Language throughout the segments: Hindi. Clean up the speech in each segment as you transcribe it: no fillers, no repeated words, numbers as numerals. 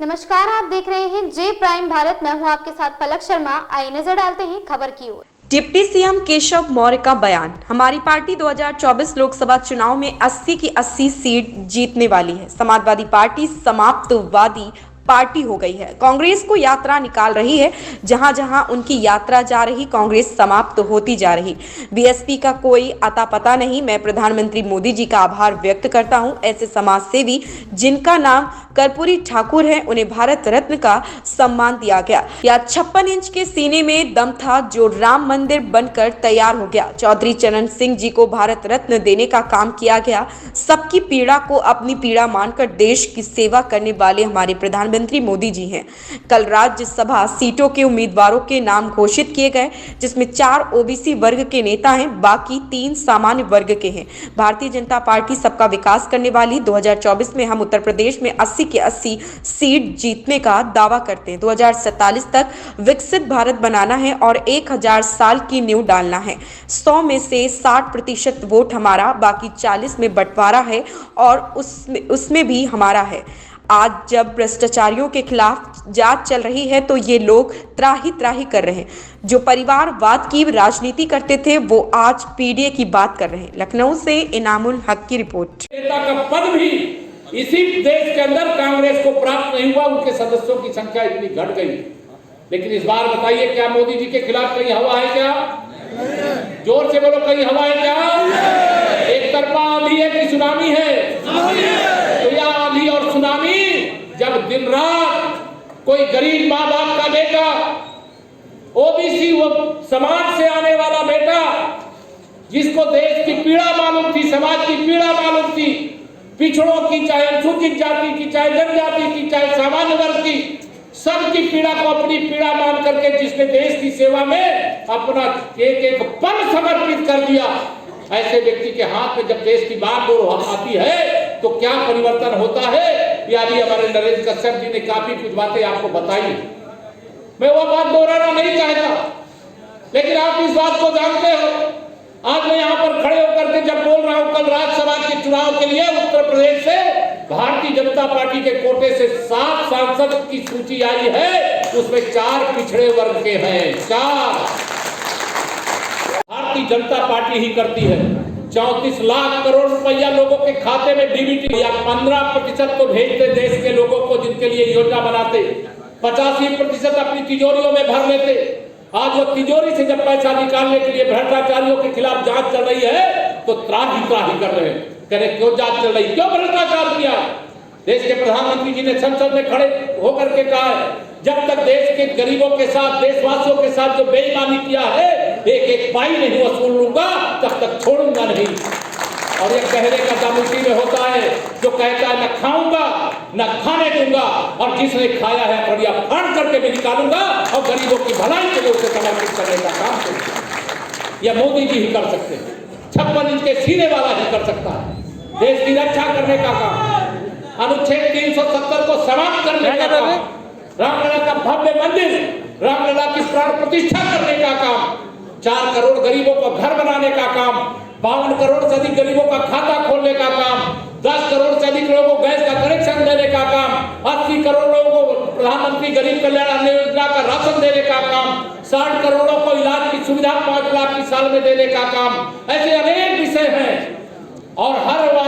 नमस्कार, आप देख रहे हैं जे प्राइम भारत। मैं हूं आपके साथ पलक शर्मा। आइए नजर डालते हैं खबर की ओर। डिप्टी सीएम केशव मौर्य का बयान। हमारी पार्टी 2024 लोकसभा चुनाव में 80 की 80 सीट जीतने वाली है। समाजवादी पार्टी समाप्तवादी पार्टी हो गई है। कांग्रेस को यात्रा निकाल रही है। जहां जहां उनकी यात्रा जा रही, कांग्रेस समाप्त होती जा रही। बीएसपी का कोई अता पता नहीं। मैं प्रधानमंत्री मोदी जी का आभार व्यक्त करता हूं। ऐसे समाज सेवी जिनका नाम कर्पूरी ठाकुर है, उन्हें भारत रत्न का सम्मान दिया गया। या 56 इंच के सीने में दम था जो राम मंदिर बनकर तैयार हो गया। चौधरी चरण सिंह जी को भारत रत्न देने का काम किया गया। सबकी पीड़ा को अपनी पीड़ा मानकर देश की सेवा करने वाले हमारे प्रधानमंत्री मोदी जी हैं। कल राज्यसभा सीटों के उम्मीदवारों के नाम घोषित किए गए, जिसमें 4 ओबीसी वर्ग के नेता हैं, बाकी 3 सामान्य वर्ग के हैं। भारतीय जनता पार्टी सबका विकास करने वाली। 2024 में हम उत्तर प्रदेश में 80 की 80 सीट जीतने का दावा करते हैं। 2047 तक विकसित भारत बनाना है और 1000 साल की नींव डालना है। 100 में से 60% वोट हमारा, बाकी 40 में बंटवारा है और उसमें भी हमारा है। आज जब भ्रष्टाचारियों के खिलाफ जांच चल रही है तो ये लोग त्राही त्राही कर रहे हैं। जो परिवारवाद की राजनीति करते थे वो आज पीडीए की बात कर रहे हैं। लखनऊ से इनामुल हक की रिपोर्ट। नेता का पद भी इसी देश के अंदर कांग्रेस को प्राप्त नहीं हुआ। उनके सदस्यों की संख्या इतनी घट गई। लेकिन इस बार बताइए, क्या मोदी जी के खिलाफ कहीं हवा है क्या? जोर से बोलो, कहीं हवा है क्या? एक तरफा आंधी है कि सुनामी है? तो यह आंधी और सुनामी जब दिन रात कोई गरीब माँ बाप का बेटा, ओबीसी वो समाज से आने वाला बेटा, जिसको देश की पीड़ा मालूम थी, समाज की पीड़ा मालूम थी, पिछड़ों की, चाहे अनुसूचित जाति की, चाहे जनजाति की, चाहे सामान्य वर्ग की, सबकी पीड़ा को अपनी पीड़ा मान करके जिसने देश की सेवा में अपना एक एक पल समर्पित कर दिया, ऐसे व्यक्ति के हाथ में जब देश की बात आती है तो क्या परिवर्तन होता है। या भी हमारे नरेंद्र कश्यप जी ने काफी कुछ बातें आपको बताई। मैं वो बात दोहराना नहीं चाहता, लेकिन आप इस बात को जानते हो। आज मैं यहाँ पर खड़े होकर के जब बोल रहा हूँ, कल राज्यसभा के चुनाव के लिए उत्तर प्रदेश से भारतीय जनता पार्टी के कोटे से 7 सांसद की सूची आई है, उसमें 4 पिछड़े वर्ग के हैं। 4 भारतीय जनता पार्टी ही करती है। 34 लाख करोड़ रुपया लोगों के खाते में डीबीटी, या 15% तो भेजते देश के लोगों को जिनके लिए योजना बनाते, 85% अपनी तिजोरियों में भर लेते। आज वो तिजोरी से जब पैसा निकालने के लिए भ्रष्टाचारियों के खिलाफ जांच चल रही है तो त्राही कर रहे हैं। कह रहे क्यों जांच चल रही, क्यों भ्रष्टाचार किया? देश के प्रधानमंत्री जी ने संसद में खड़े होकर के कहा है, जब तक देश के गरीबों के साथ, देशवासियों के साथ जो बेईमानी किया है, एक एक पाई नहीं वसूल लूंगा, तब तक छोड़ूंगा नहीं। और ये कहने का दम उसी में होता है जो कहता है न खाऊंगा न खाने दूंगा, और जिसने खाया है बढ़िया फाड़ करके भी निकालूंगा और गरीबों की भलाई के लिए उसे समर्पित करने का काम करूंगा। यह मोदी जी ही कर सकते हैं। 56 इंच के सीने वाला ही कर सकता है। देश की रक्षा करने का काम, अनुच्छेद 370 को समाप्त करने का काम, रामलला का भव्य मंदिर, रामलला की प्राण प्रतिष्ठा करने का काम, 4 करोड़ गरीबों को घर बनाने का काम, 52 करोड़ से अधिक गरीबों का खाता खोलने का काम, 10 करोड़ से अधिक लोगों को गैस का कनेक्शन देने का काम, 80 करोड़ लोगों को प्रधानमंत्री गरीब कल्याण अन्न योजना का राशन देने का काम, 60 करोड़ों को इलाज की सुविधा 5 लाख की साल में देने का काम। ऐसे अनेक विषय हैं और हर बात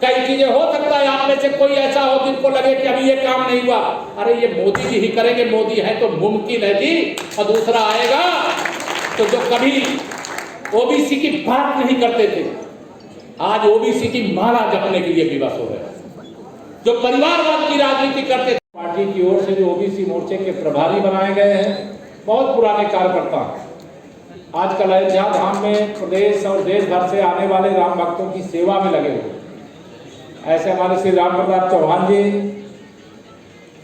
कई चीजें हो सकता है आप में से कोई ऐसा हो जिनको लगे कि अभी ये काम नहीं हुआ, अरे ये मोदी जी ही करेंगे, मोदी है तो मुमकिन है जी। और दूसरा आएगा तो जो कभी ओबीसी की बात नहीं करते थे, आज ओबीसी की माला जपने के लिए विवश हो रहे। जो परिवारवाद की राजनीति करते थे, पार्टी की ओर से जो ओबीसी मोर्चे के प्रभारी बनाए गए हैं, बहुत पुराने कार्यकर्ता, आजकल अयोध्या धाम में प्रदेश और देश भर से आने वाले राम भक्तों की सेवा में लगे हुए। ऐसे हमारे श्री राम प्रताप चौहान जी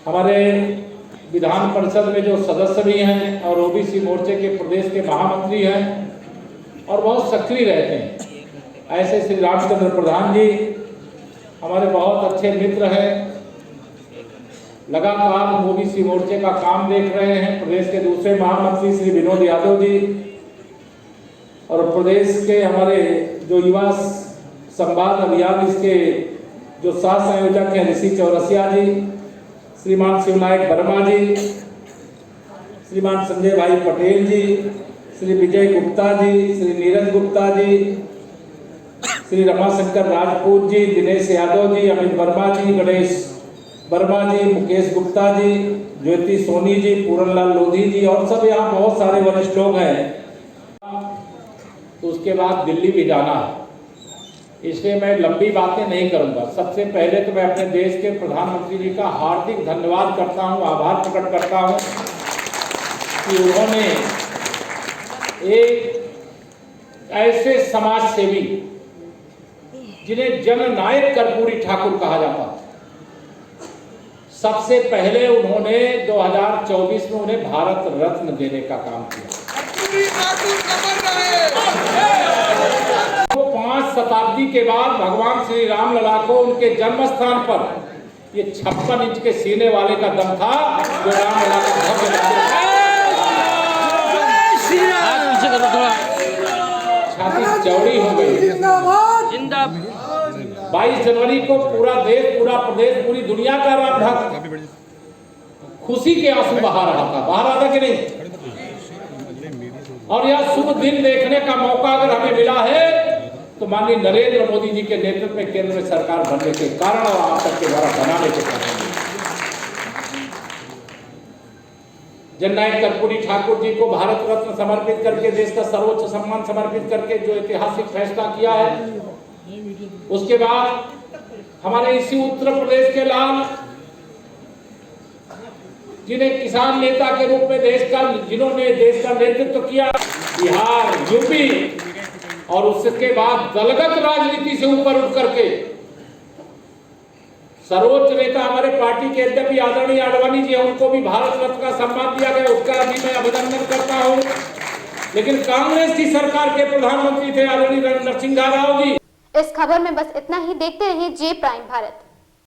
हमारे विधान परिषद में जो सदस्य भी हैं और ओबीसी मोर्चे के प्रदेश के महामंत्री हैं और बहुत सक्रिय रहते हैं। ऐसे श्री रामचंद्र प्रधान जी हमारे बहुत अच्छे मित्र हैं, लगातार ओबीसी मोर्चे का काम देख रहे हैं। प्रदेश के दूसरे महामंत्री श्री विनोद यादव जी और प्रदेश के हमारे जो युवा संवाद अभियान इसके जो सह संयोजक हैं ऋषि चौरसिया जी, श्रीमान शिवनायक वर्मा जी, श्रीमान संजय भाई पटेल जी, श्री विजय गुप्ता जी, श्री नीरज गुप्ता जी, श्री रमाशंकर राजपूत जी, दिनेश यादव जी, अमित वर्मा जी, गणेश वर्मा जी, मुकेश गुप्ता जी, ज्योति सोनी जी, पूरनलाल लोधी जी और सब यहाँ बहुत सारे वरिष्ठ लोग हैं। तो उसके बाद दिल्ली भी जाना है, इसलिए मैं लंबी बातें नहीं करूंगा। सबसे पहले तो मैं अपने देश के प्रधानमंत्री जी का हार्दिक धन्यवाद करता हूं, आभार प्रकट करता हूं कि उन्होंने एक ऐसे समाज सेवी जिन्हें जननायक कर्पूरी ठाकुर कहा जाता था, सबसे पहले उन्होंने 2024 में उन्हें भारत रत्न देने का काम किया। 5 शताब्दी के बाद भगवान श्री राम लला को उनके जन्म स्थान पर ये 56 इंच के सीने वाले का दम था जो राम लला का भव्य छाती चौड़ी हो गई। 22 जनवरी को पूरा देश, पूरा प्रदेश, पूरी दुनिया का राम भक्त खुशी के आंसू बहा रहा था कि नहीं? और यह शुभ दिन देखने का मौका अगर हमें मिला है तो माननीय नरेंद्र मोदी जी के नेतृत्व में केंद्र में सरकार बनने के कारण और आप सबके द्वारा बनाने के कारण जननायक कर्पूरी ठाकुर जी को भारत रत्न समर्पित करके, देश का सर्वोच्च सम्मान समर्पित करके जो ऐतिहासिक फैसला किया है, उसके बाद हमारे इसी उत्तर प्रदेश के लाल जिन्हें किसान नेता के रूप में जिन्होंने देश का नेतृत्व किया, बिहार, यूपी और उसके बाद दलगत राजनीति से ऊपर उठ करके सर्वोच्च नेता हमारे पार्टी के अध्यक्ष आदरणीय आडवाणी जी, उनको भी भारत रत्न का सम्मान दिया गया, उसका भी मैं अभिनंदन करता हूं। लेकिन कांग्रेस की सरकार के प्रधानमंत्री थे आदरणीय नरसिंह राव जी। इस खबर में बस इतना ही। देखते रहिए जे प्राइम भारत।